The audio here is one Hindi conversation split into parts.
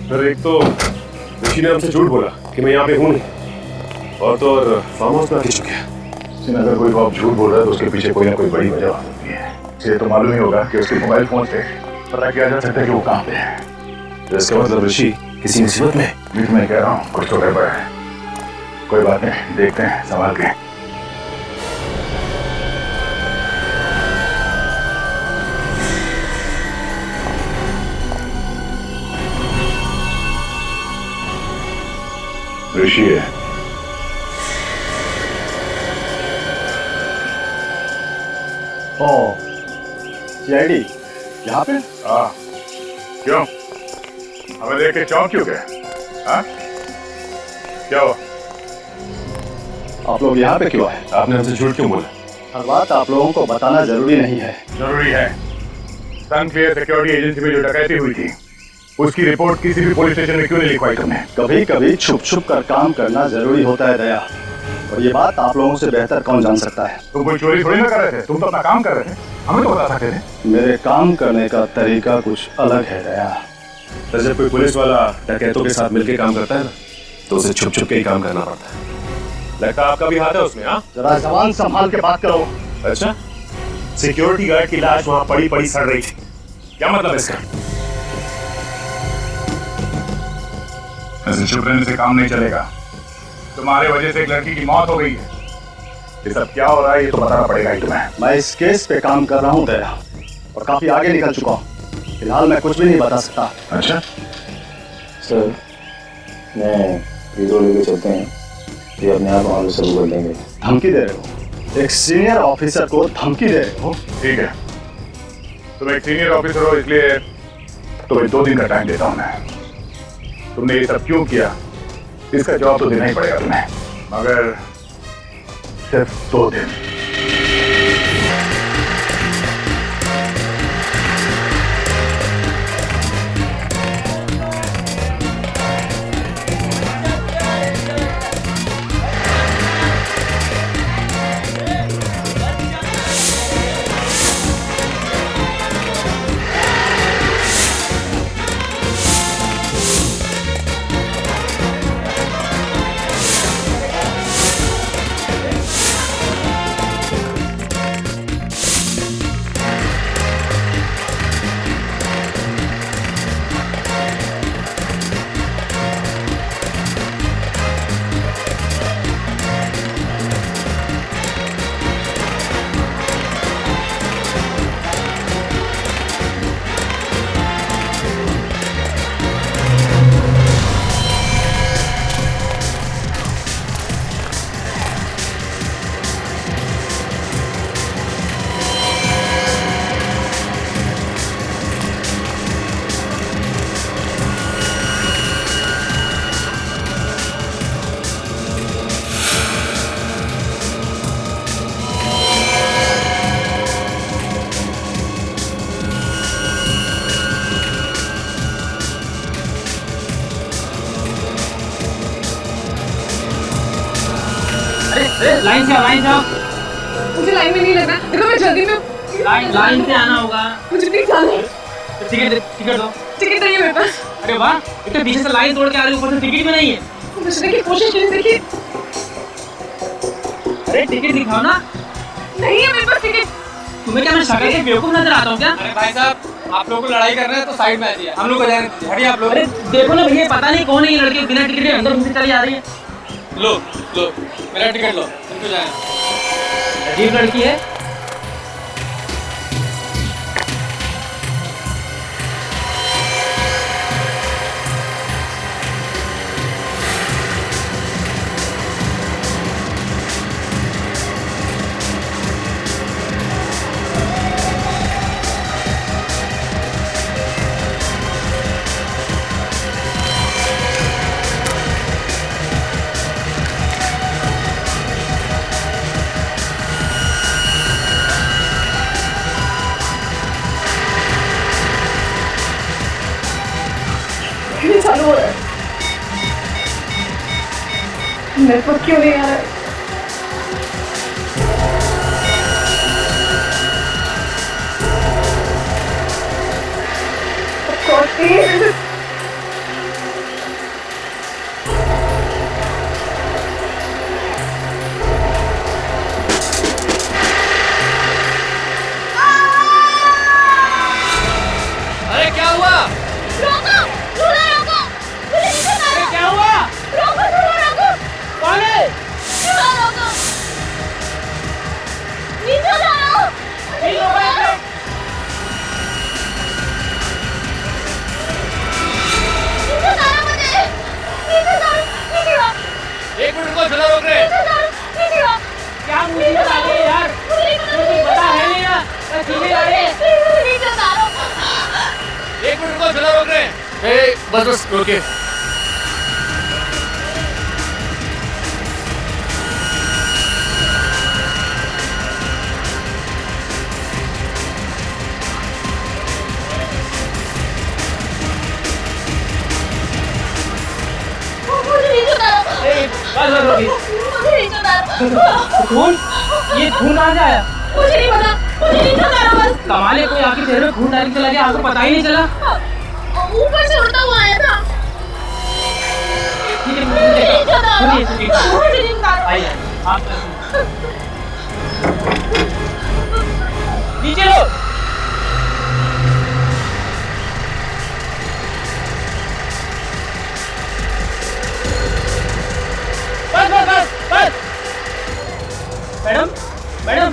सर एक तो ऋषि ने हमसे झूठ बोला कि मैं यहाँ पे हूँ नहीं, और तो और फार्म हाउस में आके चुके हैं। अगर कोई बाप झूठ बोल रहा है तो उसके पीछे कोई ना कोई बड़ी वजह हो सकती है। इसे तो मालूम ही होगा कि उसके मोबाइल फोन से पता किया जा सकता है कि वो कहाँ पे है। तो इसका मतलब ऋषि किसी मुसीबत में? मैं कह रहा हूँ कुछ तो गड़बड़ है। कोई बात नहीं, देखते हैं संभाल के। ऋषि है। ओ, सीआईडी यहाँ पे? हाँ, क्यों? हमें देख के चौंक क्यों गए? हाँ? क्या हुआ? आप लोग यहाँ पे क्यों आए? आपने हमसे झूठ क्यों बोला? हर बात आप लोगों को बताना जरूरी नहीं है। जरूरी है। सनक्लियर सिक्योरिटी एजेंसी में जो डकैती हुई थी उसकी रिपोर्ट किसी भी पुलिस स्टेशन में क्यों नहीं लिखवाई तुमने? कभी कभी छुप छुप कर काम करना जरूरी होता है दया, और ये बात आप लोगों से बेहतर कौन जान सकता है। तुम कोई चोरी थोड़ी ना कर रहे थे, तुम तो अपना काम कर रहे थे, हमें तो बता सकते थे। मेरे काम करने का तरीका कुछ अलग है दया। तो जब कोई पुलिस वाला डकैतों के साथ मिलकर काम करता है ना, तो उसे छुप छुप के ही काम करना पड़ता है। लगता है आपका भी हाथ है उसमें। हाँ, जरा जबान संभाल के बात करो। अच्छा, सिक्योरिटी गार्ड की लाश वहां पड़ी पड़ी सड़ रही थी, क्या मतलब इसका? ऐसे चुप रहने से काम नहीं चलेगा। तुम्हारे वजह से एक लड़की की मौत हो गई है। ये सब क्या हो रहा है ये तो बताना पड़ेगा ही तुम्हें। मैं इस केस पे काम कर रहा हूँ दया, और काफी आगे निकल चुका हूँ। फिलहाल मैं कुछ भी नहीं बता सकता। अच्छा सर, मैं हीरो लेके चलते हैं, ये अपने आप मामले शुरू कर देंगे। धमकी दे रहे हो? एक सीनियर ऑफिसर को धमकी दे रहे हो? ठीक है, तुम एक सीनियर ऑफिसर हो इसलिए तुम्हें 2 दिन का टाइम देता हूं मैं। तुमने ये सब क्यों किया इसका जवाब तो देना ही पड़ेगा तुम्हें, मगर सिर्फ 2 दिन। लाइन से आओ। मुझे लाइन में नहीं लगना। देखो मैं जल्दी में। लाइन से आना होगा। मुझे प्लीज जाना है। टिकट दो। टिकट नहीं है मेरे पास। अरे वाह, इतने पीछे से लाइन तोड़ के आ रही, ऊपर से टिकट भी नहीं है। बचने की कोशिश की, देखिए। अरे टिकट दिखाओ ना। नहीं है मेरे पास टिकट। तुम्हें क्या मैं शक्ल से बेवकूफ नजर आता हूँ क्या? अरे भाई साहब, आप लोगों को लड़ाई करना है तो साइड में आ जाइए, हम लोग को जाएंगे। हटिए आप लोग। अरे देखो ना भैया, पता नहीं कौन है ये लड़की, बिना टिकट के अंदर घुस चली आ रही है। लो मेरा टिकट लो, इनको जाए। अजीब लड़की है। ये चालू हो रहा है। नेटवर्क क्यों नहीं आ रहा है? Of course, please. अकेले आ रहे हैं। नहीं चला रहा। एक मिनट रुको, चला रोक रहे हैं। बस बस रोके। मुझे नहीं चला रहा। बस बस रोकी। मुझे नहीं चला रहा। खून? ये खून कहाँ से आया? मुझे नहीं पता। मुझे नहीं चला रहा बस। कमाल है, कोई आपके चेहरे में खून डाल के चला गया, आपको पता ही नहीं चला। ऊपर से उड़ता हुआ आया था। ठीक है, मुझे नहीं चला रहा। सुनिए, सुनिए। मुझे नहीं चला रहा। आइए, आप नीचे लो। बस बस बस बस। मैडम मैडम,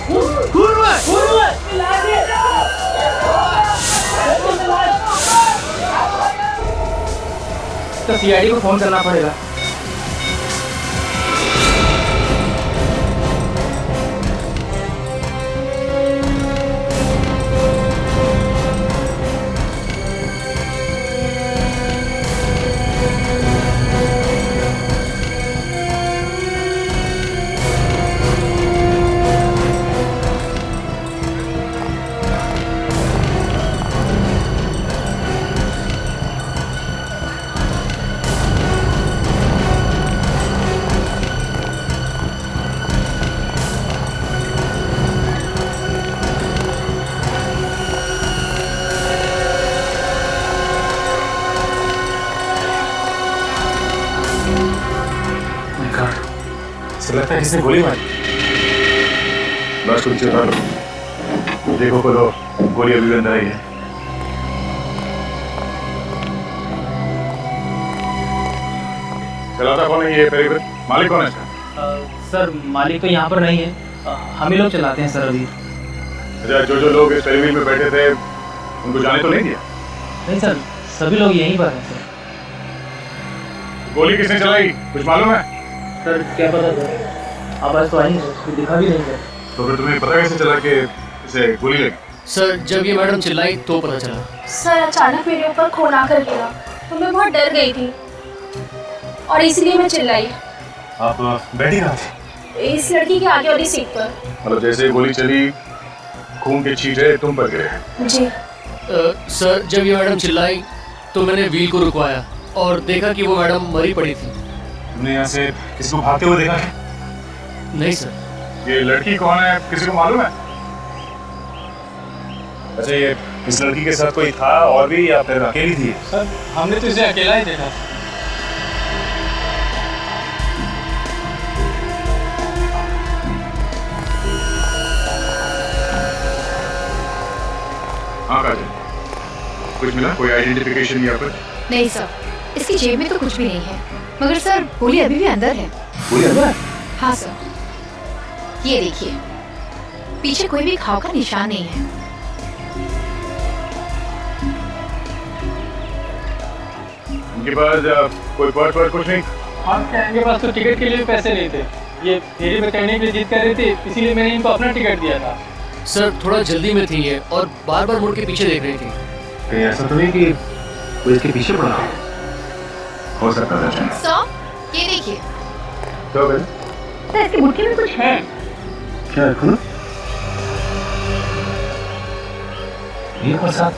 खून हुआ है, खून हुआ है। तो सीआईडी को फोन करना पड़ेगा। लगता है किसने गोली मारी। बस कुछ चुरा लो। देखो को गोली अभी भी अंदर आई है। चलाता कौन है ये फेरी? मालिक कौन है इसका? सर मालिक तो यहाँ पर नहीं है, हम ही लोग चलाते हैं सर अभी। अच्छा, जो लोग इस फेरी में बैठे थे उनको जाने तो नहीं दिया? नहीं सर, सभी लोग यहीं पर हैं सर। गोली किसने चलाई कुछ मालूम है? सर क्या पता सर, आवाज़ तो आई नहीं सर, दिखा भी नहीं सर। तो फिर तुम्हें पता कैसे चला कि इसे गोली लगी? सर जब ये मैडम चिल्लाई तो पता चला। सर अचानक मेरे ऊपर खून आकर गिरा तो मैं बहुत डर गई थी और इसलिए मैं चिल्लाई। आप बैठी कहाँ थी? इस लड़की के आगे वाली सीट पर। मतलब जैसे ही गोली चली खून के छींटे तुम पर गिरे? जी। सर जब ये मैडम चिल्लाई तो मैंने व्हील को रुकवाया और देखा कि वो मैडम मरी पड़ी थी। तुमने यहाँ से किसी को भागते हुए देखा है? नहीं सर। ये लड़की कौन है किसी को मालूम है? अच्छा, ये इस लड़की के साथ कोई था और भी या फिर अकेली थी? सर हमने तो इसे अकेला ही देखा। हाँ काजल, कुछ मिला? कोई आइडेंटिफिकेशन या कुछ? नहीं सर, इसकी जेब में तो कुछ भी नहीं है, मगर सर गोली अभी भी अंदर है। गोली अंदर है? हाँ सर, ये देखिए, पीछे कोई भी घाव का निशान नहीं है। उनके पास कोई पर्स कुछ नहीं? इनके पास तो टिकट के लिए पैसे नहीं थे, ये फेरी में चढ़ने के लिए जिद कर रहे थे, इसीलिए मैंने इनको अपना टिकट दिया था। सर थोड़ा जल्दी में थी ये और बार बार मुड़ के पीछे देख रही थी। कहीं ऐसा तो नहीं कि कोई इसके पीछे पड़ा हो सकता है। सर ये देखिए। तो सर इसकी मुट्ठी में कुछ है। क्या है? खुद ये साथ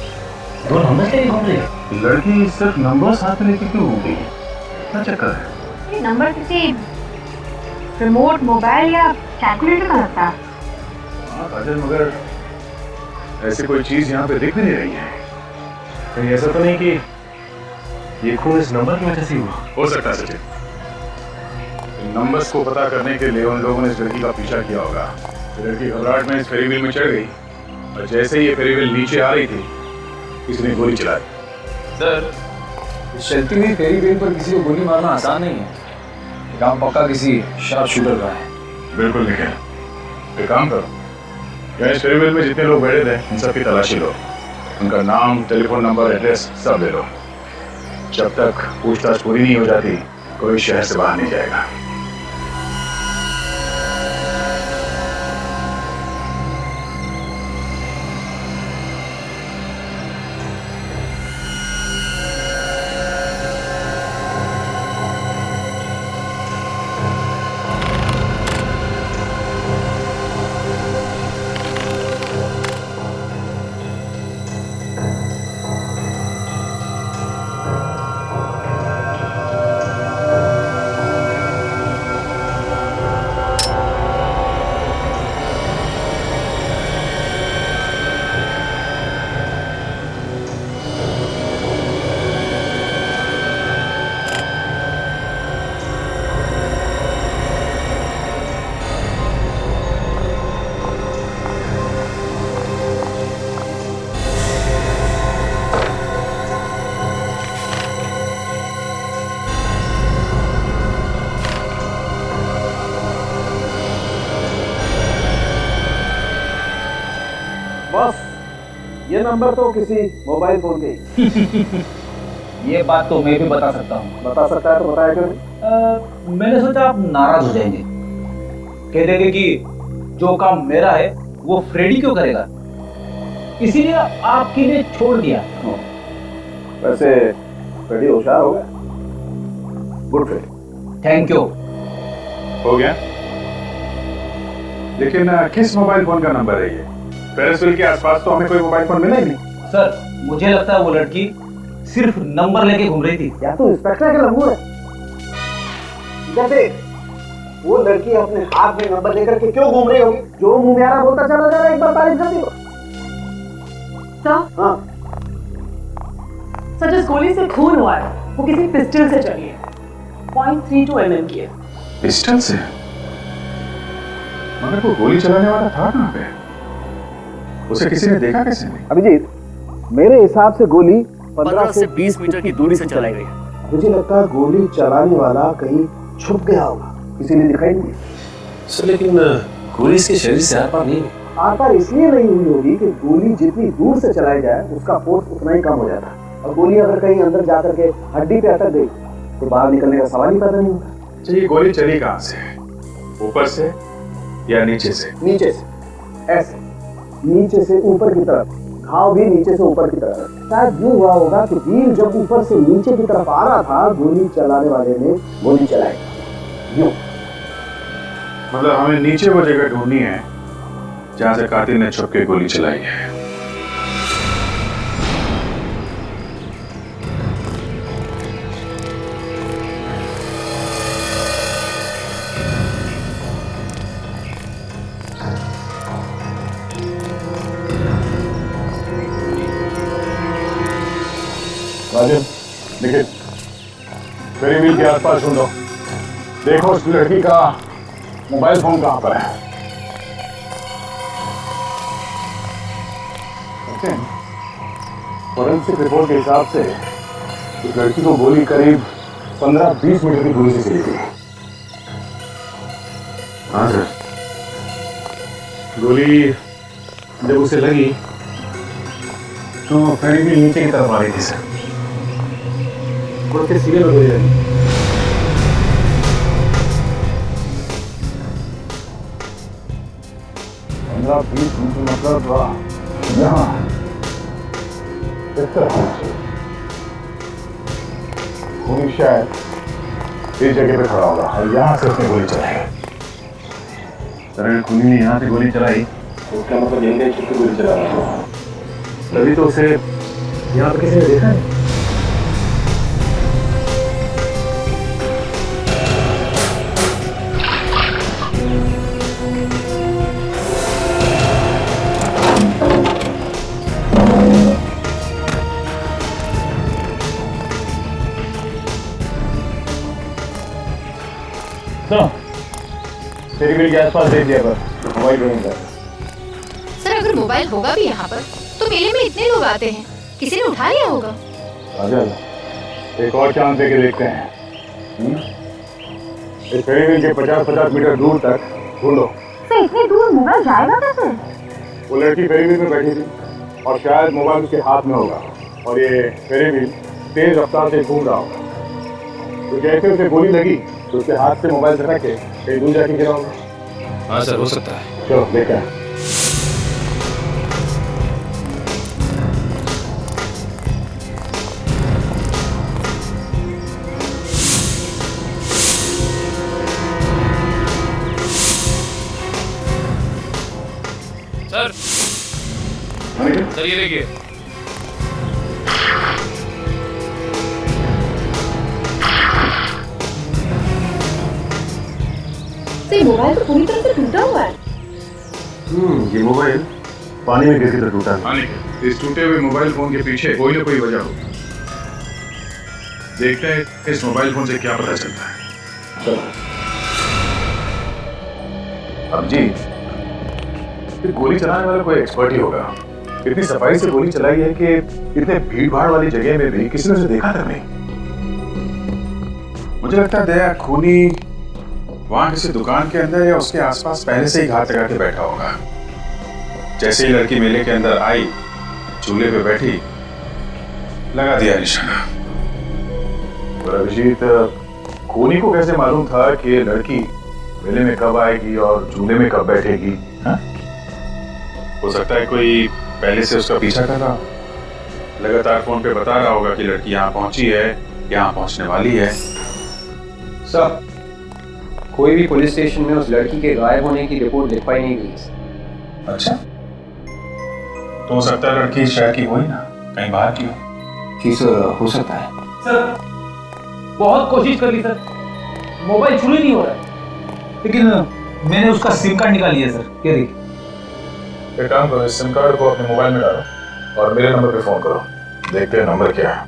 दो नंबर से घूम रही लड़की सिर्फ नंबर साथ लेके क्यों घूम रही है? क्या चक्कर है? ये नंबर किसी रिमोट मोबाइल या कैलकुलेटर का लगता है। हाँ काजल, मगर ऐसी कोई चीज यहाँ पे दिख भी नहीं रही है। कहीं ऐसा तो नहीं कि ये खून इस नंबर की वजह से हुआ? हो सकता है सचिन, इन नंबर्स को पता करने के लिए उन लोगों ने इस लड़की का पीछा किया होगा। लड़की घबराहट में इस फेरी व्हील में चढ़ गई और जैसे ही ये फेरी व्हील नीचे आ रही थी किसी ने गोली चलाई। सर चलती हुई फेरी व्हील पर किसी को गोली मारना आसान नहीं है, काम पक्का किसी शार्प शूटर का है। बिल्कुल निखिल, एक काम करो, यहाँ इस फेरी व्हील में जितने लोग बैठे थे इन सबकी तलाशी लो, उनका नाम, टेलीफोन नंबर, एड्रेस सब ले लो। जब तक पूछताछ पूरी नहीं हो जाती कोई शहर से बाहर नहीं जाएगा। बॉस, ये नंबर तो किसी मोबाइल फोन के ही। ये बात तो मैं भी बता सकता हूँ। बता सकता है तो बताया क्यों? मैंने सोचा आप नाराज हो जाएंगे, कह देंगे कि जो काम मेरा है वो फ्रेडी क्यों करेगा, इसीलिए आपके लिए छोड़ दिया। वैसे फ्रेडी होशियार हो गया। Good Freddy. Thank you. हो गया। लेकिन किस मोबाइल फोन का नंबर है ये? पेरिसविल के आसपास तो हमें कोई मोबाइल फोन मिला ही नहीं। सर, मुझे लगता है वो लड़की सिर्फ नंबर लेके घूम रही थी। या तो इंस्पेक्टर के लंबू है। जैसे वो लड़की अपने हाथ में नंबर लेकर के क्यों घूम रही होगी? जो मुंह में आ रहा बोलता चला जा रहा है, एक बार तारीफ कर दी। सर, हाँ सर, जिस गोली से खून हुआ है वो किसी पिस्टल से चली है। 0.32 mm की है। पिस्टल से? मगर वो गोली चलाने वाला था कहाँ पे? उसे किसी ने देखा कैसे नहीं? अभिजीत, मेरे हिसाब से गोली 15 से 20 मीटर की दूरी से चलाई गई है। मुझे लगता है गोली चलाने वाला कहीं छुप गया होगा, किसी ने दिखाई नहीं। सर लेकिन गोली इसके शरीर से आर पार नहीं हुई। आर पार इसलिए नहीं हुई होगी कि गोली जितनी दूर से चलाई जाए उसका फोर्स उतना ही कम हो जाता है, और गोली अगर कहीं अंदर जाकर के हड्डी पे अटक गई तो बाहर निकलने का सवाल ही पैदा नहीं होता। अच्छा, ये गोली चली कहाँ से? ऊपर से या नीचे से? नीचे से, ऐसे नीचे से ऊपर की तरफ, घाव भी नीचे से ऊपर की तरफ। शायद यूं हुआ होगा कि तीर जब ऊपर से नीचे की तरफ आ रहा था, गोली चलाने वाले ने गोली चलाई यूं। मतलब हमें नीचे वो जगह ढूंढनी है जहां से कातिल ने छुप के गोली चलाई है। राजन, निखिल, मेरी मिल के आसपास ढूंढो, देखो उस लड़की का मोबाइल फोन कहाँ पर है। फॉरेंसिक रिपोर्ट के हिसाब से उस लड़की को गोली करीब 15-20 मीटर की दूरी से चली थी। हाँ सर, गोली जब उसे लगी तो करीब नीचे की तरफ आ रही थी सर। उसके सीने में गोली लगी। मतलब यहाँ इस तरह खूनी शायद इस जगह पे खड़ा होगा और यहाँ से उसने गोली चलाई। सर, अगर खूनी ने यहाँ से गोली चलाई तो उसका मतलब यही नहीं कि गोली चला रहा है। तभी तो उसे यहाँ पे किसी ने देखा नहीं। तेरी मिल के आसपास देख लिया, पर मोबाइल ढूंढ कर। सर, अगर मोबाइल होगा भी यहाँ पर तो मेले में इतने लोग आते हैं, किसी ने उठा लिया होगा। राजन, एक और चांस देके देखते हैं। इस फेरीवेल के 50-50 मीटर दूर तक ढूंढो। तो इतनी दूर मोबाइल जाएगा कैसे? वो लड़की फेरीवेल में बैठी थी और शायद मोबाइल उसके हाथ में होगा और ये फेरीवेल तेज रफ्तार से घूम रहा होगा। तो जैसे उसे गोली लगी तो उसके हाथ से मोबाइल झटक के कहीं दूर जाके गिरा होगा। हाँ सर, हो सकता है। चलो देखते हैं। सर ये देखिए, तो मोबाइल तो पूरी तरह से टूटा हुआ है। ये मोबाइल पानी में गिर के टूटा है। इस टूटे हुए मोबाइल फोन के पीछे कोई ना कोई वजह होगी। देखते हैं इस मोबाइल फोन से क्या पता चलता है। चलो। अब जी, गोली चलाने वाला कोई एक्सपर्ट ही होगा। इतनी सफाई से गोली चलाई है कि इतने भीड़ भाड़ वाली जगह में भी किसी ने उसे देखा तक नहीं। मुझे लगता है दया खूनी वहां किसी दुकान के अंदर या उसके आसपास पहले से ही घात लगा के बैठा होगा। जैसे ही लड़की मेले के अंदर आई, झूले पे बैठी, लगा दिया निशाना। और अभिजीत, कोनी को कैसे मालूम था कि ये लड़की मेले में कब आएगी और झूले में कब बैठेगी? हाँ? हो सकता है कोई पहले से उसका पीछा कर रहा, लगातार फोन पे बता रहा होगा कि लड़की यहाँ पहुंची है, यहाँ पहुंचने वाली है। सर, कोई भी पुलिस स्टेशन में उस लड़की के गायब होने की रिपोर्ट लिखवाई नहीं गई। अच्छा, तो हो सकता है लड़की शहर की हो ही ना, कहीं बाहर की हो। जी सर, हो सकता है। सर, बहुत कोशिश कर ली सर, मोबाइल शुरू ही नहीं हो रहा है। लेकिन मैंने उसका सिम कार्ड निकाल लिया सर, ये देखिए। एक काम करो, इस सिम कार्ड को अपने मोबाइल में डालो और मेरे नंबर पे फोन करो, देखते हैं नंबर क्या है।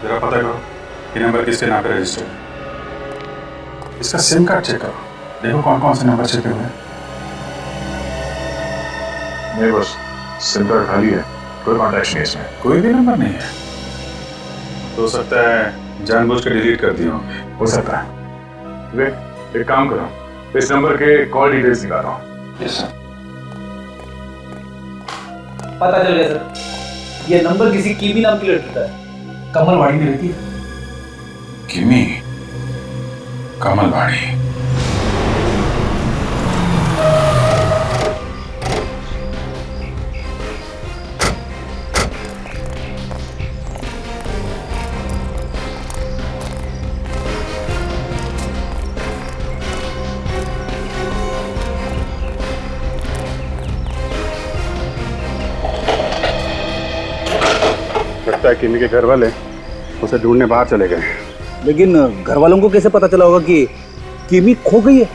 जरा पता करो ये नंबर किसके नाम पे रजिस्टर्ड। इसका सिम कार्ड चेक करो, देखो कौन कौन से नंबर छपे हुए हैं। नहीं बस सिम कार्ड खाली है, कोई कॉन्टैक्ट नहीं इसमें, कोई भी नंबर नहीं है। हो सकता है जानबूझ के डिलीट कर दिए होंगे, हो सकता है। वे एक काम करो, इस नंबर के कॉल डिटेल्स निकालो। Yes sir. पता चल गया सर, ये नंबर किसी कीमी नाम की लड़की का है, कमलवाड़ी में रहती है। किमी, कमलवाड़ी। लगता है किमी के घर वाले उसे ढूंढने बाहर चले गए। लेकिन घर वालों को कैसे पता चला होगा कि किमी खो गई है?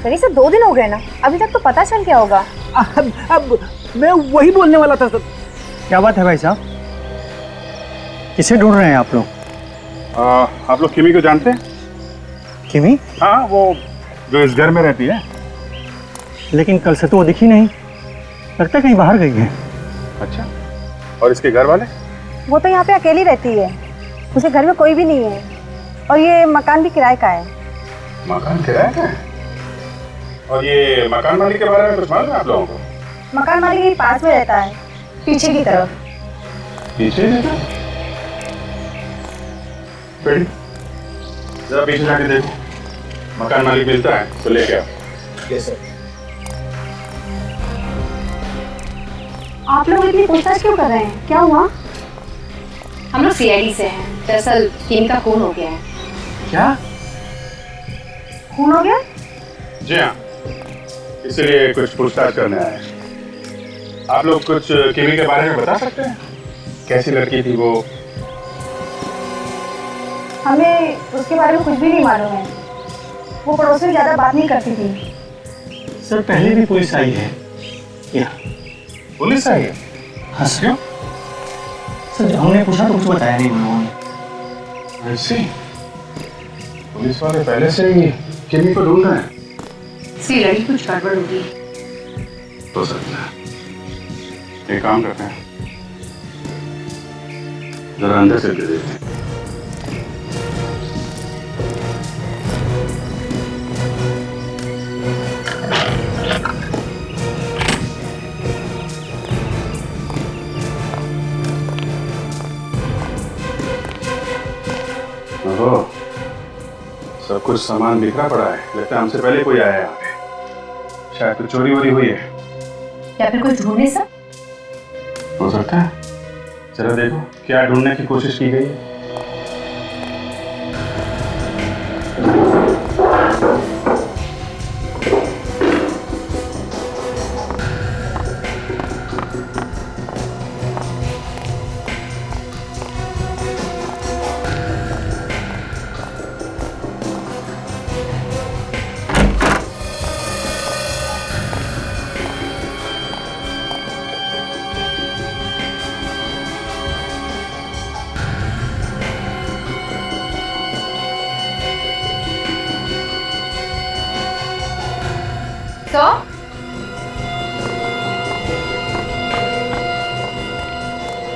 सर से 2 दिन हो गए ना, अभी तक तो पता चल गया होगा। अब मैं वही बोलने वाला था सर। क्या बात है भाई साहब, किसे ढूंढ रहे हैं आप लोग? आप लोग किमी को जानते हैं? किमी? हाँ, वो जो इस घर में रहती है। लेकिन कल से तो वो दिखी नहीं, लगता है कहीं बाहर गई है। अच्छा, और इसके घर वाले? वो तो यहाँ पे अकेली रहती है, उसे घर में कोई भी नहीं है, और ये मकान भी किराए का है। मकान किराए का है? और ये मकान मालिक के बारे में कुछ मालूम है आप लोगों को? मकान मालिक के पास में रहता है, पीछे की तरफ। पीछे रहता है? बेटी, जरा पीछे जाके देखो, मकान मालिक मिलता है तो लेके आओ। Yes sir. आप लोग इतनी पूछताछ क्यों कर रहे हैं, क्या हुआ? हम लोग सीआईडी से हैं, दरअसल किमी का खून हो गया है। क्या खून हो गया? जी हाँ, इसलिए कुछ पूछताछ करने आए। आप लोग कुछ किमी के बारे में बता सकते हैं? कैसी लड़की थी वो? हमें उसके बारे में कुछ भी नहीं मालूम है, वो पड़ोस में ज्यादा बात नहीं करती थी। सर पहले भी पुलिस आई है क्या? पुलिस आई है? हाँ सर। सर जब हमने पूछा तो कुछ बताया नहीं उन लोगों ने। ऐसे पुलिस वाले पहले से ही किमी को ढूंढ रहे हैं। इसकी लड़की कुछ गड़बड़ होगी। हो सकता है। एक काम करते हैं, जरा अंदर से देखते हैं। ओहो, सब कुछ सामान बिखरा पड़ा है, लगता है हमसे पहले कोई आया है यहाँ पे। शायद कुछ चोरी वोरी हुई है या फिर कुछ ढूंढने सर? हो सकता है। जरा देखो क्या ढूंढने की कोशिश की गई है। सो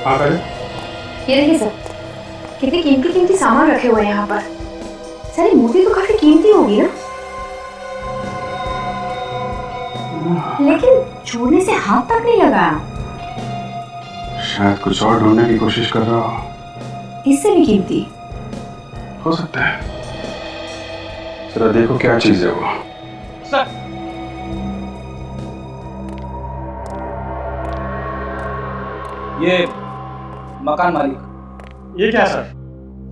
हाँ करें। ये देखिए सर, कितने कीमती कीमती सामान रखे हुए हैं यहाँ पर। सर ये मूर्ति तो काफी कीमती होगी ना, लेकिन छूने से हाथ तक नहीं लगाया। शायद कुछ और ढूंढने की कोशिश कर रहा हो। इससे भी कीमती हो सकता है। जरा देखो क्या चीज है वो। सर ये मकान मालिक। ये क्या सर,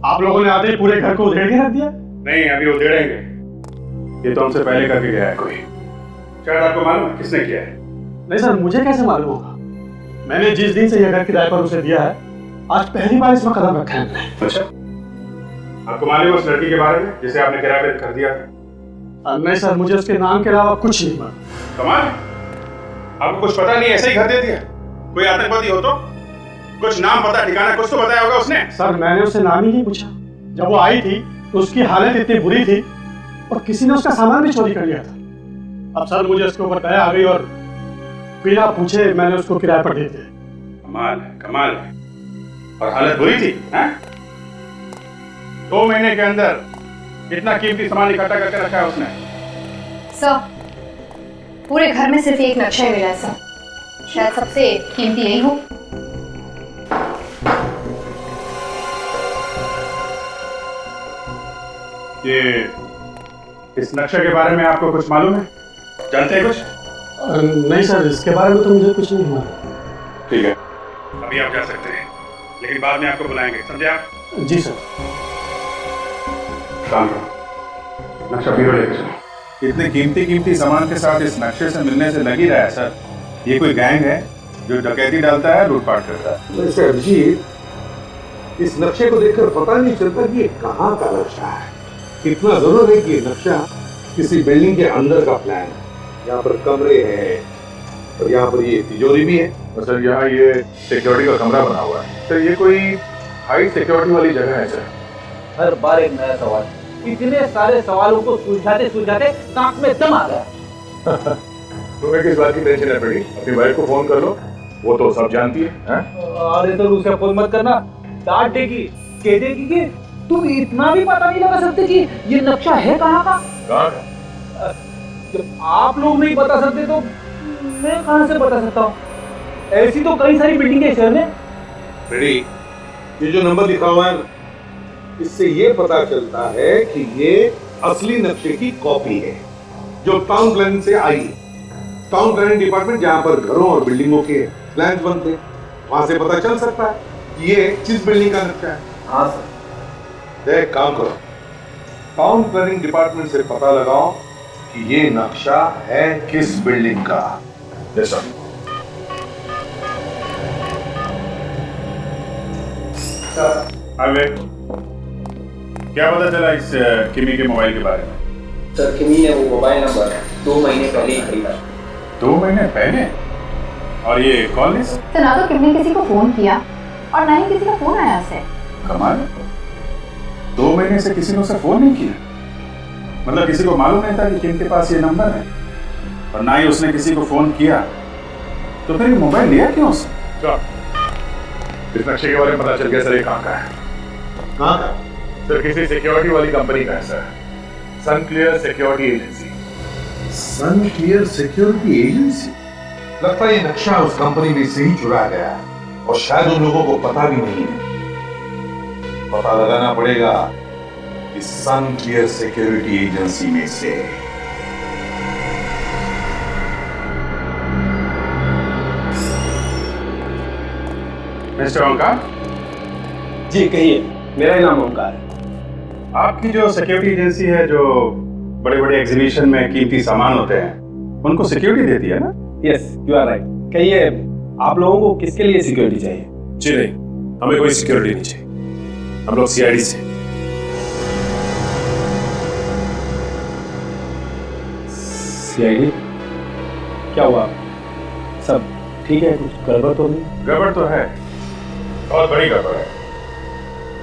आप लोगों ने आते ही पूरे घर को उधेड़ के रख दिया? नहीं, अभी उधेड़ेंगे। ये तो हमसे पहले करके गया है कोई। शायद आपको मालूम है किसने किया है? नहीं सर, मुझे कैसे मालूम होगा? मैंने जिस दिन से यह घर किराए पर उसे दिया है, आज पहली बार इसमें कदम रखा है मैंने। अच्छा, आपको मालूम है उस लड़की के बारे में जिसे आपने किराए पे कर दिया था? नहीं सर, मुझे उसके नाम के अलावा कुछ नहीं मालूम। कमाल है, आपको कुछ पता नहीं, ऐसे ही घर दे दिया? कोई आतंकवादी हो तो कुछ नाम पता ठिकाना कुछ तो बताया होगा उसने। सर मैंने उससे नाम ही नहीं पूछा। जब वो आई थी तो उसकी हालत इतनी बुरी थी और किसी ने उसका सामान भी चोरी कर लिया था। अब सर मुझे उसके ऊपर दया आ गई और बिना पूछे मैंने उसको किराए पर दे दिया। कमाल है, कमाल है। और हालत बुरी थी, हैं? 2 महीने के अंदर इतना कीमती सामान इकट्ठा करके रखा है उसने। सर पूरे घर में सिर्फ एक नक्शा ही मिला है सर, शायद सबसे कीमती यही हो। ये इस नक्शे के बारे में आपको कुछ मालूम है? जानते हैं कुछ? नहीं सर, इसके बारे में तो मुझे कुछ नहीं मालूम। ठीक है, अभी आप जा सकते हैं, लेकिन बाद में आपको बुलाएंगे, समझे आप? जी सर। काम करो, नक्शा बीरो लेके चलो। इतने कीमती सामान के साथ इस नक्शे से मिलने से लग ही रहा है सर, ये कोई गैंग है जो डकैती डालता है, लूटपाट करता है। वैसे अभिजीत, इस नक्शे को देखकर पता नहीं चलता कि ये कहाँ का नक्शा है। इतना जरूर है कि ये नक्शा किसी बिल्डिंग के अंदर का प्लान है। यहाँ पर कमरे हैं और यहाँ पर ये तिजोरी भी है। और सर यहाँ ये सिक्योरिटी का कमरा बना हुआ है। सर ये कोई हाई सिक्योरिटी वाली जगह है सर? हर बार एक नया सवाल, इतने सारे सवालों को सुलझाते सुलझाते नाक में दम आ गया। तुम्हें किस बात की टेंशन है बेटी? अपनी वाइफ को फोन कर लो, वो तो सब जानती है। अरे तो उसे फोन मत करना, डांट देगी, कह देगी कि तुम इतना भी पता नहीं लगा सकते कि ये नक्शा है कहाँ का। जब आप लोग नहीं बता सकते तो मैं कहाँ से बता सकता हूँ? ऐसी तो कई सारी बिल्डिंग है शहर में। बेटी, ये जो नंबर लिखा हुआ है इससे ये पता चलता है कि ये असली नक्शे की कॉपी है जो टाउन प्लानिंग से आई है। टाउन प्लानिंग डिपार्टमेंट जहाँ पर घरों और बिल्डिंगों के प्लान बनते हैं, वहां से पता चल सकता है कि ये किस बिल्डिंग का नक्शा है। हाँ सर। एक काम करो, टाउन प्लानिंग डिपार्टमेंट से पता लगाओ कि ये नक्शा है किस बिल्डिंग का। सर क्या पता चला इस किमी के मोबाइल के बारे में? सर किमी ने वो मोबाइल नंबर 2 महीने पहले ही खरीदा। 2 महीने पहले? और ये कॉल लिस्ट? तो ना तो किमी ने किसी को फोन किया और ना ही किसी का फोन आया उसे। कमाल, 2 महीने से किसी ने उसे फोन नहीं किया? मतलब किसी को मालूम नहीं था कि किम के पास ये नंबर है और ना ही उसने किसी को फोन किया, तो फिर ये मोबाइल लिया क्यों उसने? इस नक्शे के बारे में पता चल गया सर, ये कहाँ का है? कहाँ का? सर किसी सिक्योरिटी वाली कंपनी का है सर, सन क्लियर सिक्योरिटी एजेंसी। सन क्लियर सिक्योरिटी एजेंसी? लगता है ये नक्शा उस कंपनी में से ही चुराया गया है और शायद उन लोगों को पता भी नहीं है। पता लगाना पड़ेगा इस सन क्लियर सिक्योरिटी एजेंसी में से। मिस्टर ओंकार जी कहिए। मेरा ही नाम ओंकार है। आपकी जो सिक्योरिटी एजेंसी है, जो बड़े बड़े एग्जीबिशन में कीमती सामान होते हैं उनको सिक्योरिटी देती है ना? Yes, you are right. कहिए, आप लोगों को किसके लिए सिक्योरिटी चाहिए? जी नहीं, हमें कोई सिक्योरिटी नहीं चाहिए, हम लोग सीआईडी से। सीआईडी? क्या हुआ? सब ठीक है? कुछ गड़बड़ तो नहीं? गड़बड़ तो है, बहुत बड़ी गड़बड़ है।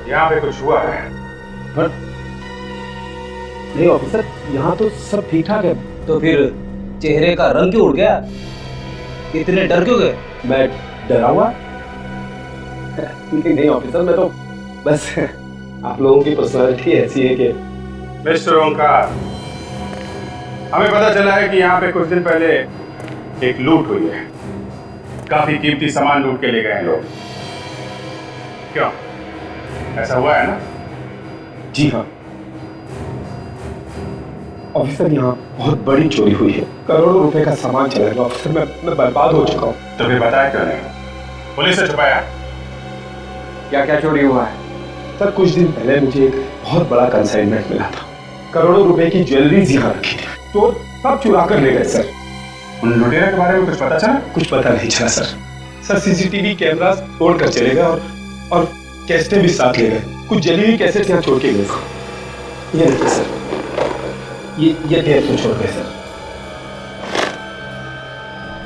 यहाँ पे कुछ हुआ है। नहीं ऑफिसर, यहाँ तो सब ठीक ठाक है। तो फिर चेहरे का रंग क्यों उड़ गया? इतने डर क्यों गए? मैं डरा हुआ? नहीं ऑफिसर, मैं तो बस आप लोगों की पर्सनालिटी ऐसी है कि। मिस्टर ओंकार, हमें पता चला है कि यहाँ पे कुछ दिन पहले एक लूट हुई है। काफी कीमती सामान लूट के ले गए हैं लोग। क्यों, ऐसा हुआ है ना? जी हाँ ऑफिसर, यहाँ बहुत बड़ी चोरी हुई है। करोड़ों रुपए का सामान चला गया ऑफिसर। मैं बर्बाद हो चुका हूँ। तो फिर बताया क्यों नहीं? पुलिस से छुपाया? क्या क्या चोरी हुआ है? सर कुछ दिन पहले मुझे एक बहुत बड़ा कंसाइनमेंट मिला था। करोड़ों रुपए की ज्वेलरीज यहाँ रखी थी, तो सब चुरा कर ले गए सर। उन लुटेरे के बारे में कुछ पता चला? कुछ पता नहीं चला सर सीसीटीवी कैमरा तोड़ कर चले गए और कैसेटें भी साथ ले गए। कुछ जली हुई कैसेट यहाँ छोड़ के गए। ये देखिए सर, ये टेप तो छोड़ गए सर।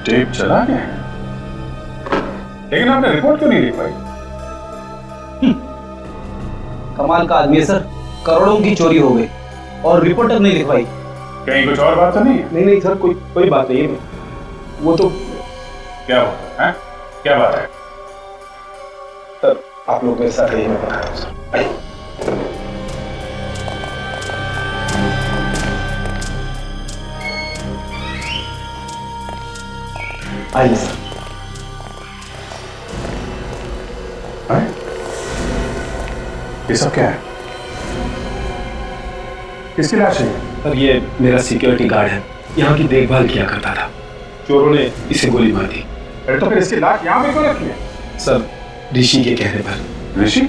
टेप चला गया, लेकिन आपने रिपोर्ट क्यों नहीं लिखवाई? कमाल का आदमी है सर, करोड़ों की चोरी हो गई और रिपोर्ट तक नहीं लिखवाई। कहीं कुछ और बात तो नहीं है? नहीं सर, कोई बात नहीं है। वो तो क्या हुआ है? क्या बात है सर? आप लोग मेरे साथ रहिए, मैं बता रहा हूँ सर। आइए सर। ये सब क्या है? किसकी लाश है? सर ये मेरा सिक्योरिटी गार्ड है, यहाँ की देखभाल किया करता था। चोरों ने इसे गोली मार दी। अरे तो फिर इसकी लाश यहाँ पे क्यों रखी है? सर ऋषि के कहने पर। ऋषि?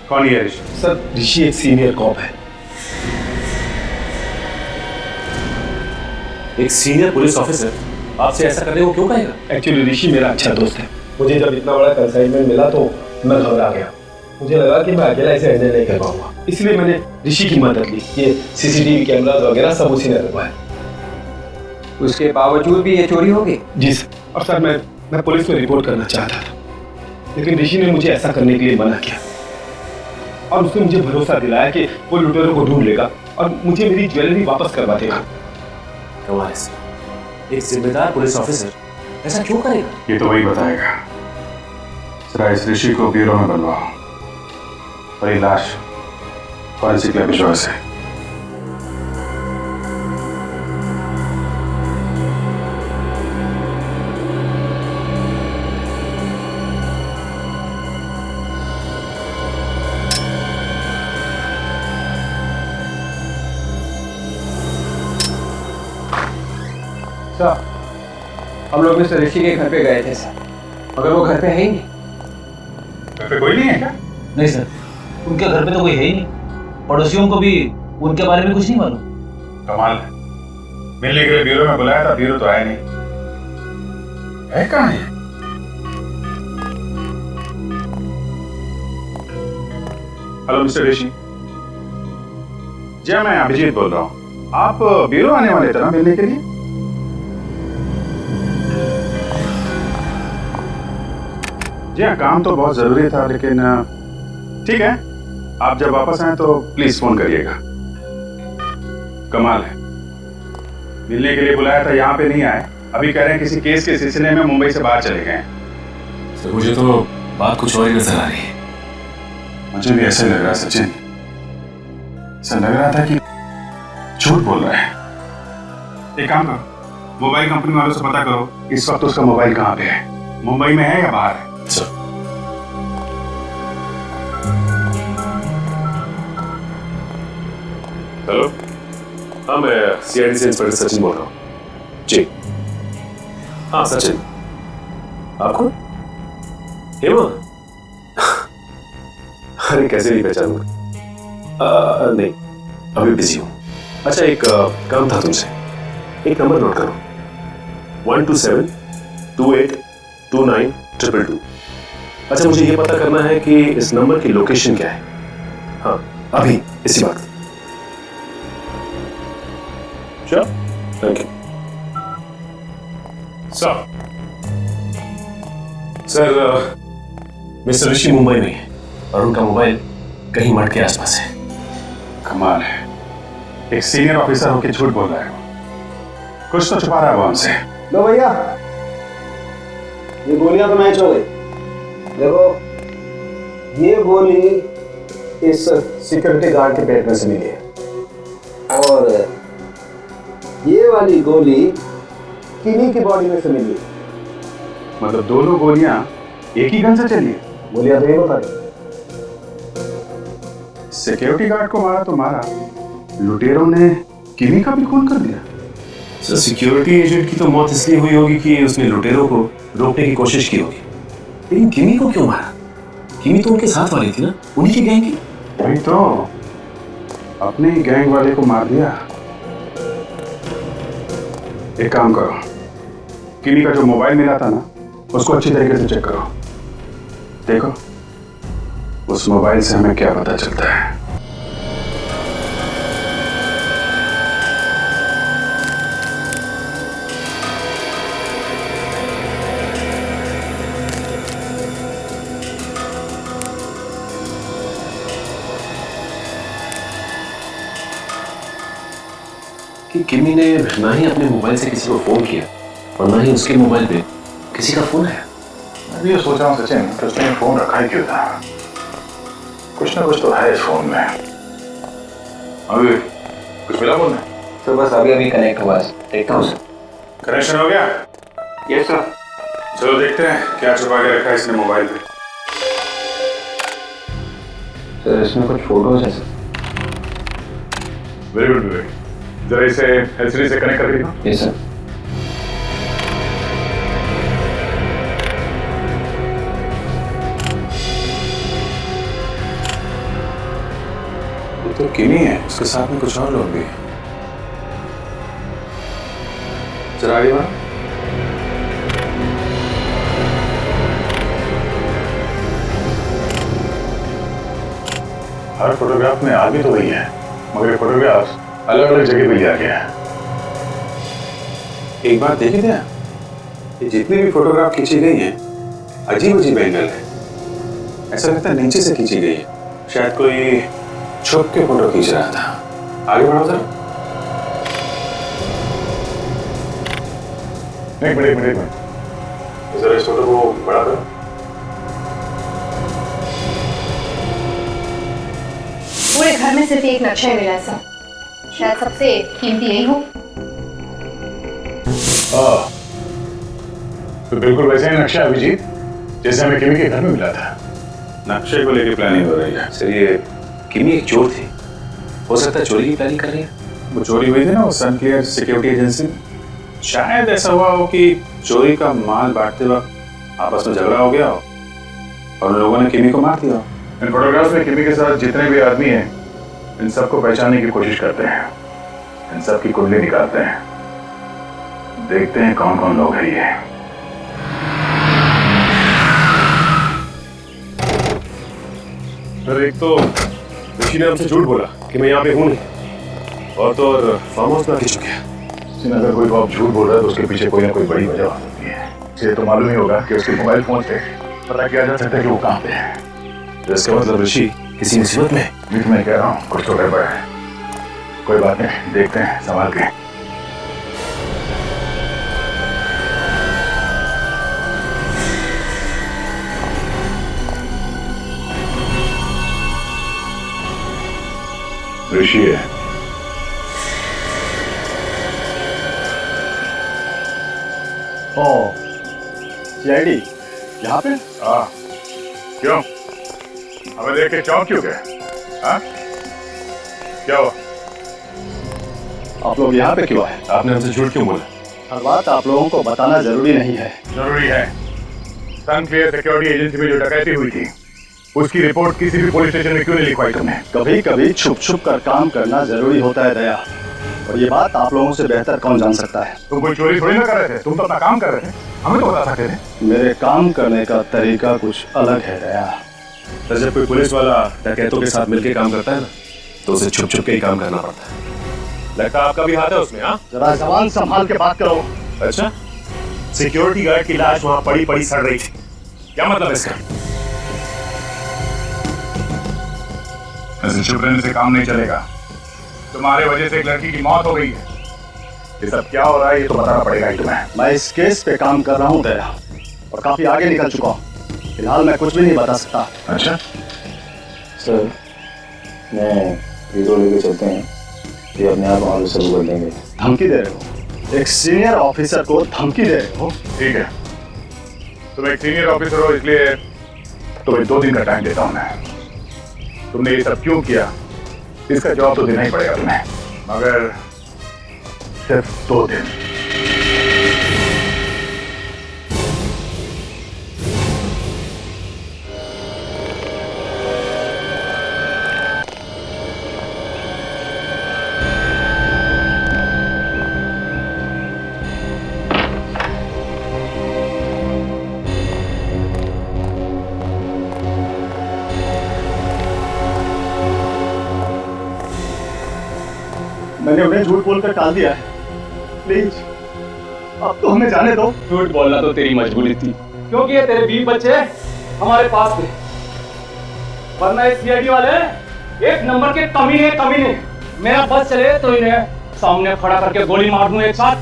कौन है ऋषि? सर ऋषि एक सीनियर कॉप है। एक सीनियर पुलिस ऑफिसर आपसे ऐसा करने को क्यों कहेगा? एक्चुअली ऋषि मेरा अच्छा दोस्त है। मुझे जब इतना बड़ा कंसाइनमेंट मिला तो मैं घबरा गया। मुझे लगा कि मैं अकेला इसे हैंडल नहीं कर पाऊंगा, इसलिए मैंने ऋषि की मदद ली। ये सीसीटीवी कैमरास वगैरह सब उसी ने लगवाया। उसके बावजूद भी ये चोरी हो गई? जी सर। और सर मैं पुलिस में रिपोर्ट करना चाहता था, लेकिन ऋषि ने मुझे ऐसा करने के लिए मना किया और उसने मुझे भरोसा दिलाया कि वो लुटेरों को ढूंढ लेगा और मुझे मेरी ज्वेलरी वापस करवा देगा। कमाल है सर, एक जिम्मेदार पुलिस ऑफिसर ऐसा क्यों करेगा? ये तो वही बताएगा। जरा इस ऋषि को ब्यूरो में बुलवाओ और ये लाश फॉरेंसिक लैब भिजवाओ से। सर हम लोग मिस्टर ऋषि के घर पे गए थे सर, मगर वो घर पे है ही नहीं। घर पे कोई नहीं है क्या? नहीं सर, उनके घर पे तो कोई है ही नहीं। पड़ोसियों को भी उनके बारे में कुछ नहीं मालूम। कमाल है, मिलने के लिए ब्यूरो में बुलाया था, ब्यूरो तो आया नहीं। है कहाँ है? हेलो मिस्टर ऋषि जी, मैं अभिजीत बोल रहा हूँ। आप ब्यूरो आने वाले थे ना मिलने के लिए? जी हाँ, काम तो बहुत जरूरी था, लेकिन ठीक है, आप जब वापस आए तो प्लीज फोन करिएगा। कमाल है, मिलने के लिए बुलाया था, यहाँ पे नहीं आए। अभी कह रहे हैं किसी केस के सिलसिले में मुंबई से बाहर चले गए। सर मुझे तो बात कुछ और ही नजर आ रही है। मुझे भी ऐसे लग रहा है सचिन, ऐसा लग रहा था कि झूठ बोल रहा है। एक काम करो, मोबाइल कंपनी वालों से पता करो इस वक्त उसका मोबाइल कहाँ पे है, मुंबई में है या बाहर है। सर हेलो, हाँ मैं सीआईडी से इंस्पेक्टर सचिन बोल रहा हूँ। जी हाँ सचिन, आपको हेमा? अरे कैसे नहीं पहचानूंगा? नहीं अभी बिजी हूँ। अच्छा एक काम था तुमसे, एक नंबर नोट करो, 127282922। अच्छा मुझे ये पता करना है कि इस नंबर की लोकेशन क्या है। हाँ अभी इसी वक्त। Sure, thank you sir. Mister Rishi Mumbai में है और उनका मोबाइल कहीं मठ के आसपास है। कमाल है, एक सीनियर ऑफिसर होकर झूठ बोल रहा है। कुछ तो छुपा रहा है वो हमसे। लो भैया, ये गोलियां तो मैच हो गई। देखो, ये गोली इस सिक्योरिटी गार्ड के पेट में से मिली है और ये वाली गोली किन्हीं की बॉडी में से मिली है। मतलब दोनों गोलियां एक ही गन से चली है? गोलियां तो ये बता रही। सिक्योरिटी गार्ड को मारा तो मारा, लुटेरों ने किमी का भी खून कर दिया। सर, सिक्योरिटी एजेंट की तो मौत इसलिए हुई होगी कि उसने लुटेरों को रोकने की कोशिश की होगी, लेकिन किमी को क्यों मारा? किमी तो उनके साथ वाली थी ना, उन्हीं की गैंग की। वही तो, अपने ही गैंग वाले को मार दिया। एक काम करो, किमी का जो मोबाइल मिला था ना, उसको अच्छी तरीके से चेक करो। देखो उस मोबाइल से हमें क्या पता चलता है। कि किमी ने ना ही अपने मोबाइल से किसी को फोन किया और ना ही उसके मोबाइल पे किसी का फोन आया। मैं भी ये सोच रहा हूँ सचिन, तो उसने फोन रखा ही क्यों था? कुछ ना कुछ तो है इस फोन में। अभी कुछ मिला फोन में? तो बस अभी कनेक्ट हुआ है, देखता हूँ सर। कनेक्शन हो गया? Yes sir. चलो देखते हैं क्या छुपा के रखा है इसने मोबाइल पे। सर इसमें कुछ फोटोज है सर। वेरी गुड विवेक, जरा इसे एलसीडी से कनेक्ट करके दिखाओ। Yes sir. तो किमी है, उसके साथ में कुछ और लोग भी हैं। जरा आगे बढ़ो। हर फोटोग्राफ में आदमी तो वही है, मगर ये फोटोग्राफ अलग अलग जगह पे लिया गया है। एक बात देखी थे, ये जितनी भी फोटोग्राफ खींची गई हैं, अजीब अजीब एंगल है। ऐसा लगता है नीचे से खींची गई है, शायद कोई छुप के फोटो खींच रहा था। आगे बढ़ो जरा। एक मिनट जरा इस फोटो को बड़ा करो। पूरे घर में सिर्फ एक नक्शा ही मिला है सर, शायद सबसे कीमती यही हो। तो बिल्कुल वैसे ही नक्शा अभिजीत जैसे हमें किमी के घर में मिला था। नक्शे को लेकर प्लानिंग हो रही है। सर, ये किमी एक चोर थी, हो सकता है चोरी की प्लानिंग कर रही है। वो चोरी हुई थी ना, वो सनक्लियर सिक्योरिटी एजेंसी। शायद ऐसा हुआ हो कि चोरी का माल बांटते वक्त आपस में झगड़ा हो गया हो और उन लोगों ने किमी को मार दिया। इन फोटोग्राफ्स में किमी के साथ जितने भी आदमी हैं, इन सबको पहचानने की कोशिश करते हैं, इन सब की कुंडली निकालते हैं, देखते हैं कौन कौन लोग हैं ये। सर, एक तो ऋषि ने हमसे झूठ बोला कि मैं यहाँ पे हूँ नहीं, और तो और फार्म हाउस में आके चुके हैं। अगर कोई तो आप झूठ बोल रहा है तो उसके पीछे कोई ना कोई बड़ी वजह हो सकती है। इसे तो मालूम ही होगा कि उसके मोबाइल फोन से पता किया जा सकता है कि वो कहाँ पे है। तो इसका मतलब ऋषि किसी मुसीबत में है। मैं कह रहा हूँ कुछ तो गड़बड़ है। कोई बात नहीं, देखते हैं संभाल के। ऋषि है। सीआईडी यहाँ पे? हाँ, क्यों? हमें देख के चौंक क्यों गए? हाँ? क्या हुआ? आप लोग यहाँ पे क्यों आए? आपने हमसे झूठ क्यों बोला? हर बात आप लोगों को बताना जरूरी नहीं है। जरूरी है। सनक्लियर सिक्योरिटी एजेंसी में जो डकैती हुई थी, उसकी रिपोर्ट किसी भी पुलिस स्टेशन में क्यों नहीं लिखवाई तुमने? कभी कभी छुप छुप कर काम करना जरूरी होता है दया, और ये बात आप लोगों से बेहतर कौन जान सकता है। तुम कोई चोरी थोड़ी ना कर रहे थे, तुम तो अपना काम कर रहे थे, हमें तो बता सकते थे। मेरे काम करने का तरीका कुछ अलग है दया। तो जब कोई पुलिस वाला डकैतों के साथ मिलकर काम करता है ना, तो उसे छुप छुप के ही काम करना पड़ता है। लगता है आपका भी हाथ है उसमें। हाँ, जरा जबान संभाल के बात करो। अच्छा, सिक्योरिटी गार्ड की लाश वहां पड़ी पड़ी सड़ रही थी, क्या मतलब है इसका? ऐसे चुप रहने से काम नहीं चलेगा। तुम्हारे वजह से एक लड़की की मौत हो गई है, ये सब क्या हो रहा है ये तो बताना पड़ेगा ही तुम्हें। मैं इस केस पे काम कर रहा हूँ दया, और काफी आगे निकल चुका हूँ। फिलहाल मैं कुछ भी नहीं बता सकता। अच्छा सर, मैं हीरो लेके चलते हैं, ये अपने आप वहाँ शुरू कर देंगे। धमकी दे रहे हो? एक सीनियर ऑफिसर को धमकी दे रहे हो? ठीक है, तुम एक सीनियर ऑफिसर हो इसलिए तुम्हें 2 दिन का टाइम देता हूँ मैं। तुमने ये सब क्यों किया इसका जवाब तो देना ही पड़ेगा तुम्हें, मगर सिर्फ 2 दिन। मैंने उन्हें झूठ बोलकर टाल दिया है, प्लीज अब तो हमें जाने दो। झूठ बोलना तो तेरी मजबूरी थी, क्योंकि ये तेरे 20 बच्चे हमारे पास थे, वरना इस सीआईडी वाले एक नंबर के कमीने। मेरा बस चले तो इन्हें सामने खड़ा करके गोली मार दूं एक साथ।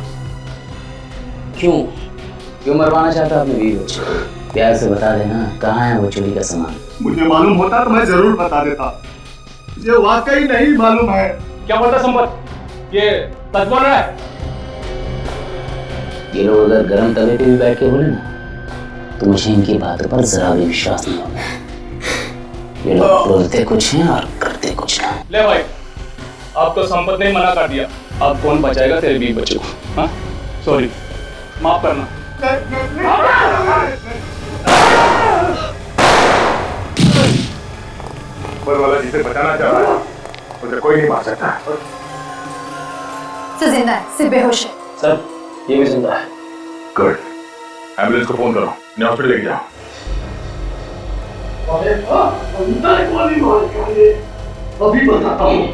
क्यों मरवाना चाहता अपने 20 बच्चे? प्यार से बता देना कहाँ है वो चोरी का सामान। मुझे मालूम होता तो मैं जरूर बता देता, मुझे वाकई नहीं मालूम है। क्या बोलता संपत, ये सच बोल रहा है? ये लोग अगर गर्म तवे पे भी बैठ के बोले ना तो मुझे इनकी बातों पर जरा भी विश्वास नहीं होगा। ये लोग बोलते कुछ हैं और करते कुछ नहीं। ले भाई, अब तो संपत ने मना कर दिया, अब कौन बचाएगा तेरे 20 बच्चों को? हाँ सॉरी, माफ करना। ऊपर वाला जिसे बचाना चाह रहा है उसे कोई नहीं मार सकता। सर जिंदा है, सिर्फ बेहोश है। सर ये भी जिंदा है। गुड, एम्बुलेंस को फोन करो, इन्हें हॉस्पिटल लेके जाओ। अभी बताता हूँ।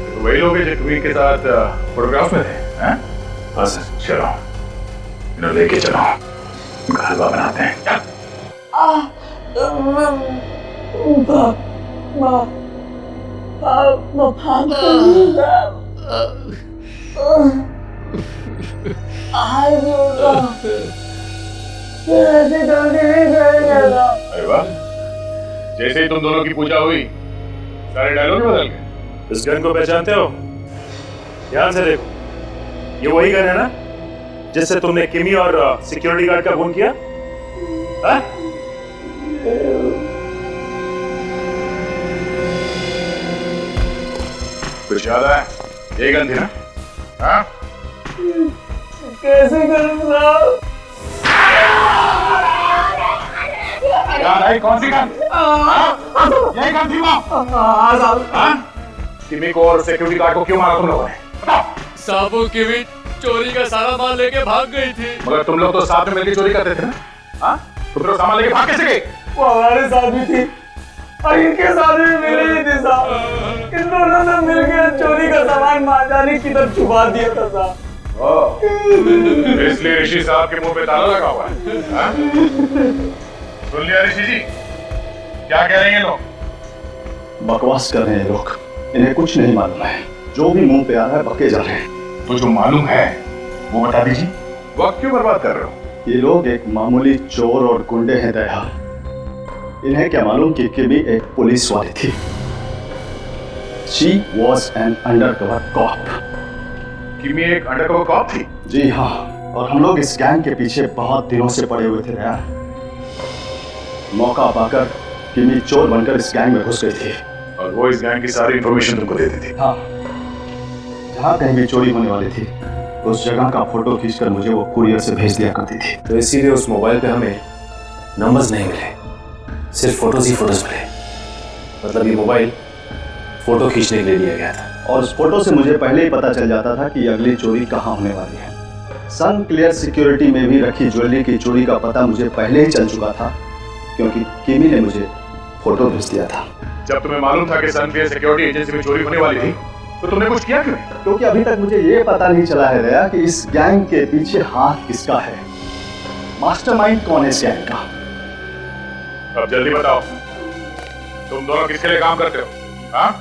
तो वही लोग हैं जो क्वीन के साथ फोटोग्राफ में थे, हैं? हाँ सर। चलो इन्हें लेके चलो, हलवा बनाते हैं। चल। अरे वाह, जैसे ही तुम दोनों की पूजा हुई सारे डायलॉग बदल गए। इस गन को पहचानते हो? ध्यान से देखो, ये वही गन है ना जिससे तुमने किमी और सिक्योरिटी गार्ड का खून किया? हाँ? कुछ याद है? यही गन थी ना? हाँ? कैसे करूँगा? याद आई कौन सी गन? यही गन थी वहाँ? किमी को और सिक्योरिटी गार्ड को क्यों मारा तुम लोगों ने? बताओ। साबू किमी चोरी का सारा माल लेके भाग गई थी। मगर तुम लोग तो साथ में मिलकर चोरी करते थे ना? हाँ? तुम लोग सामान लेके भाग कैसे गए? वो हमारे साथ भी थी और इनके साथ भी मिली ही थी साहब। इन दोनों ने मिलकर चोरी का सामान मांझाने की तरफ छुपा दिया था साहब। इसलिए ऋषि साहब के मुंह पे ताला लगा हुआ है। हाँ? सुन लिया ऋषि जी, क्या कह रहे हैं लोग? बकवास कर रहे हैं लोग, इन्हें कुछ नहीं मालूम है, जो भी मुंह पे आ रहा है बके जा रहे हैं। तो जो मालूम है वो बता दीजिए, वक्त क्यों बर्बाद कर रहे हो? ये लोग एक मामूली चोर और गुंडे हैं दया। इन्हें क्या मालूम कि किमी एक पुलिस वाली थी। She was an undercover cop. किमी एक अंडरकवर कॉप थी? जी हाँ, और हम लोग इस गैंग के पीछे बहुत दिनों से पड़े हुए थे दया। मौका पाकर किमी चोर बनकर इस गैंग में घुस गई थी और वो इस गैंग की सारी इंफॉर्मेशन तुमको देती थी। हाँ, जहाँ कहीं भी चोरी होने वाली थी उस जगह का फोटो खींचकर मुझे वो कुरियर से भेज दिया करती थी। तो इसीलिए उस मोबाइल पे हमें नंबर्स नहीं मिले, सिर्फ फोटोज ही फोटोज मिले। मतलब ये मोबाइल फोटो खींचने के लिए लिया गया था। और उस फोटो से मुझे पहले ही पता चल जाता था कि अगली चोरी कहाँ होने वाली है। सन क्लियर सिक्योरिटी में भी रखी ज्वेलरी की चोरी का पता मुझे पहले ही चल चुका था, क्योंकि किमी ने मुझे फोटो भेज दिया था। जब तुम्हें मालूम था कि सन क्लियर सिक्योरिटी एजेंसी में चोरी होने वाली थी तो तुमने कुछ किया क्यों? क्योंकि अभी तक मुझे ये पता नहीं चला है दया कि इस गैंग के पीछे हाथ किसका है, मास्टरमाइंड कौन है इस गैंग का। अब जल्दी बताओ, तुम दोनों किसके लिए काम करते हो? हाँ?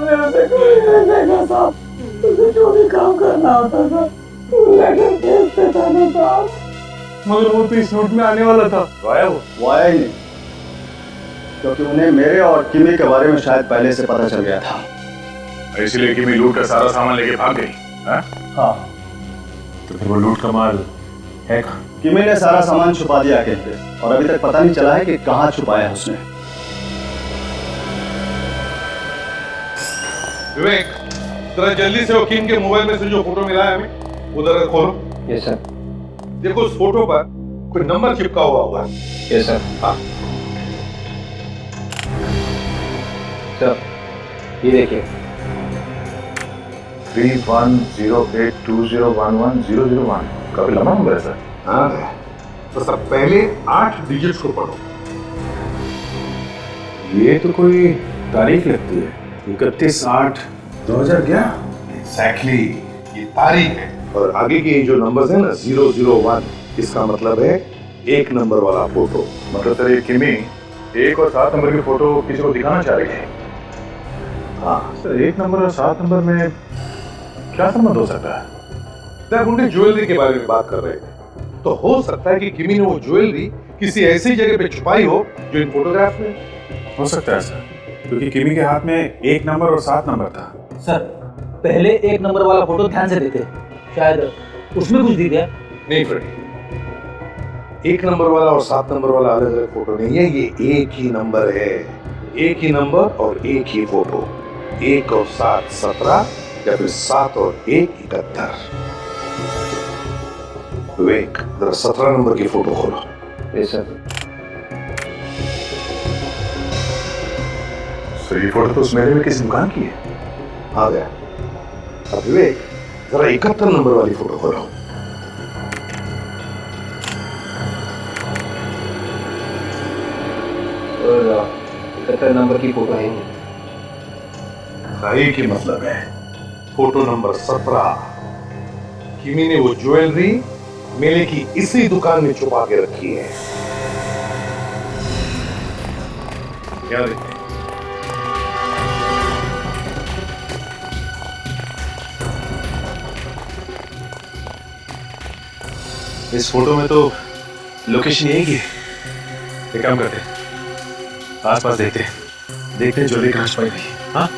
मेरे से कोई नहीं देखा साहब। उसे जो भी काम करना होता था लेटर भेजते था ना साहब। मगर वो तो इस रूट में आने वाला था। वो आया ही नहीं, क्योंकि उन्हें मेरे और किमी के बारे में शायद पहले से पता चल गया था। इसलिए किमी लूट का सारा सामान लेके भाग गई। हाँ। तो फिर वो लूट का माल है कहाँ? किमी ने सारा सामान छुपा दिया कहीं पे, और अभी तक पता नहीं चला है कि कहाँ छुपाया है उसने। विवेक, जरा जल्दी से वकीम के मोबाइल में से जो फोटो मिला है हमें उधर खोलो। Yes sir. देखो उस फोटो पर कोई नंबर चिपका हुआ होगा। Yes sir. हाँ सर, ये देखिए 310820110001। काफी लंबा नंबर है सर। हाँ तो सब पहले 8 डिजिट्स को पढ़ो। ये तो कोई तारीख लगती है, 31/8/2011। एग्जैक्टली, ये तारीख है। और आगे के जो नंबर्स है ना 001, इसका मतलब है 1 नंबर वाला फोटो। मतलब सर ये किमी 1 और 7 नंबर की फोटो किसी को दिखाना चाह रही है। हाँ सर, 1 नंबर और 7 नंबर में क्या संबंध हो सकता है? तब उनके ज्वेलरी के बारे में बात कर रहे थे, तो हो सकता है कि किमी ने वो ज्वेलरी किसी ऐसी जगह पे छुपाई हो जो इन फोटोग्राफ में हो सकता है सर, क्योंकि किमी के हाथ में 1 नंबर और 7 नंबर था। सर पहले 1 नंबर वाला फोटो ध्यान से देखे, शायद उसमें कुछ दिख गया। नहीं फ्रेंड, 1 नंबर वाला और 7 नंबर वाला अलग अलग फोटो नहीं है, ये एक ही नंबर है। एक ही नंबर और एक ही फोटो। 1 और 7 17 या फिर 7 और 1 71। विवेक, जरा 17 नंबर की फोटो खोलो। सर ये फोटो तो उस मेले में किसी दुकान की है। आ गया। अब विवेक, जरा 71 नंबर वाली फोटो खोलो। और 71 नंबर की फोटो है नहीं। सही की मतलब है फोटो नंबर 17। किमी ने वो ज्वेलरी मेले की इसी दुकान में छुपा के रखी है। क्या देखते हैं? इस फोटो में तो लोकेशन यही की है। एक काम करते हैं, आसपास देखते हैं ज्वेलरी कहाँ छुपाई गई। हाँ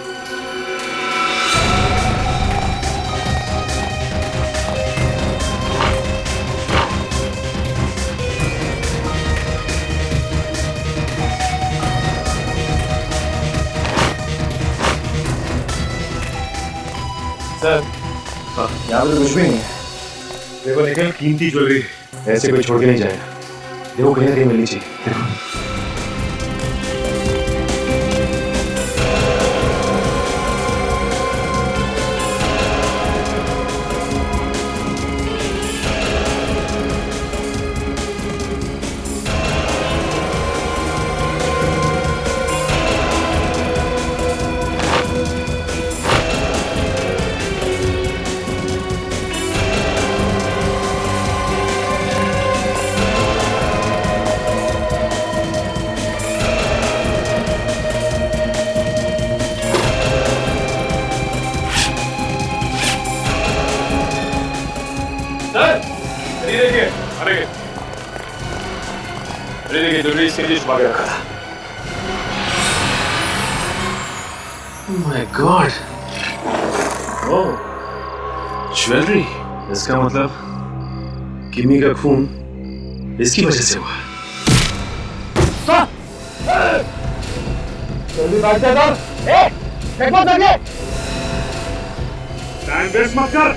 सर, यहाँ पे तो कुछ भी नहीं है। देखो निखिल, कीमती ज्वेलरी ऐसे कोई छोड़ के नहीं जाएगा। देखो कहीं ना कहीं मिलनी चाहिए। देखो ज्वेलरी इसके लिए छुपा के रखा था। Oh my God! Oh, jewellery. इसका मतलब किमी का खून इसकी वजह से हुआ। जल्दी बात कर। टाइम वेस्ट मत कर।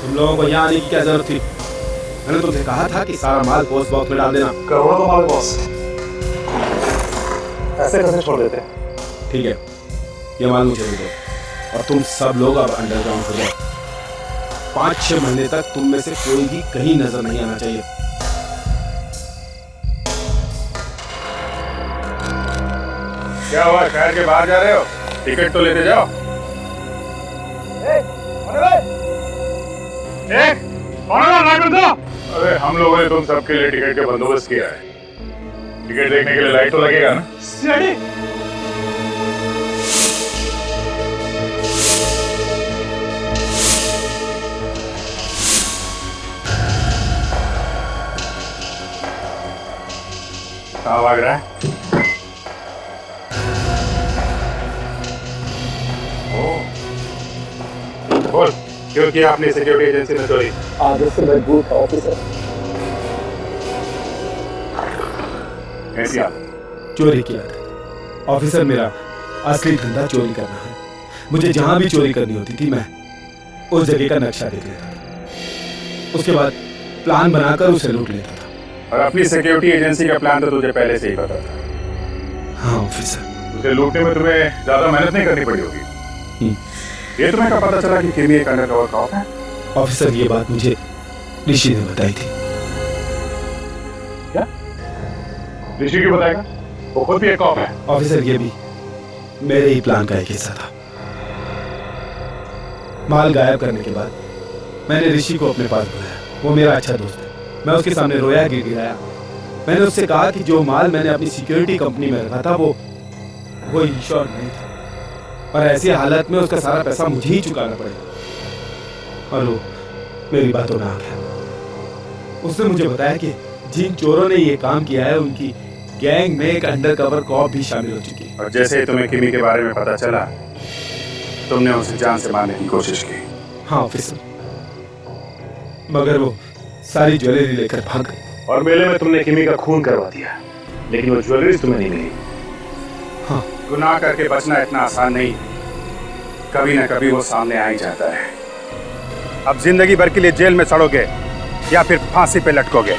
तुम लोगों को यहाँ आने की क्या जरूरत थी? मैंने तुमसे कहा था कि सारा माल पोस्ट बॉक्स में डाल देना। करोड़ों का माल बॉस, ऐसे कैसे छोड़ देते? ठीक है, ये माल मुझे दे दो और तुम सब लोग अब अंडरग्राउंड हो जाओ। 5-6 महीने तक तुम में से कोई भी कहीं नजर नहीं आना चाहिए। क्या हुआ, शहर के बाहर जा रहे हो? टिकट तो लेते जाओ। अरे हम लोगों ने तुम सबके लिए टिकट का बंदोबस्त किया है। टिकट देखने के लिए लाइट तो लगेगा ना? कहाँ भाग रहा है? बोल, क्यों किया आपने सिक्योरिटी एजेंसी में चोरी? आदत से मजबूर था ऑफिसर। कैसी आप? चोरी किया था ऑफिसर, मेरा असली धंधा चोरी करना है। मुझे जहां भी चोरी करनी होती थी मैं उस जगह का नक्शा देख लेता था, उसके बाद प्लान बनाकर उसे लूट लेता था। और अपनी सिक्योरिटी एजेंसी का प्लान तो तुझे पहले से ही पता था। हाँ ऑफिसर। उसे लूटने में तुम्हें ज्यादा मेहनत नहीं करनी पड़ी होगी। ये तुम्हें कब पता चला कि किमी एक अंडरकवर कॉप है? ऑफिसर ये बात मुझे ऋषि ने बताई थी। क्या? ऋषि क्यों बताएगा? वो खुद भी एक कॉप है। ऑफिसर ये भी मेरे ही प्लान का एक हिस्सा था। माल गायब करने के बाद मैंने ऋषि को अपने पास बुलाया। वो मेरा अच्छा दोस्त है। मैं उसके सामने रोया गिड़गिड़ाया। मैंने उससे कहा कि जो माल मैंने अपनी सिक्योरिटी कंपनी में रखा था वो इंश्योर नहीं था और ऐसी हालत में उसका सारा पैसा मुझे ही चुकाना पड़ेगा। और वो मेरी बातों में आ गया। उसने मुझे बताया कि जिन चोरों ने ये काम किया है उनकी गैंग में एक अंडरकवर कॉप भी शामिल हो चुकी है। और जैसे तुम्हें किमी के बारे में पता चला तुमने उसे जान से मारने की कोशिश की। हाँ ऑफिसर, मगर वो सारी ज्वेलरी लेकर भाग गई। और मेले में तुमने किमी का खून करवा दिया, लेकिन वो ज्वेलरी तुम्हें नहीं मिली। हाँ। गुनाह करके बचना इतना आसान नहीं, कभी ना कभी वो सामने आ ही जाता है। अब जिंदगी भर के लिए जेल में सड़ोगे या फिर फांसी पे लटकोगे।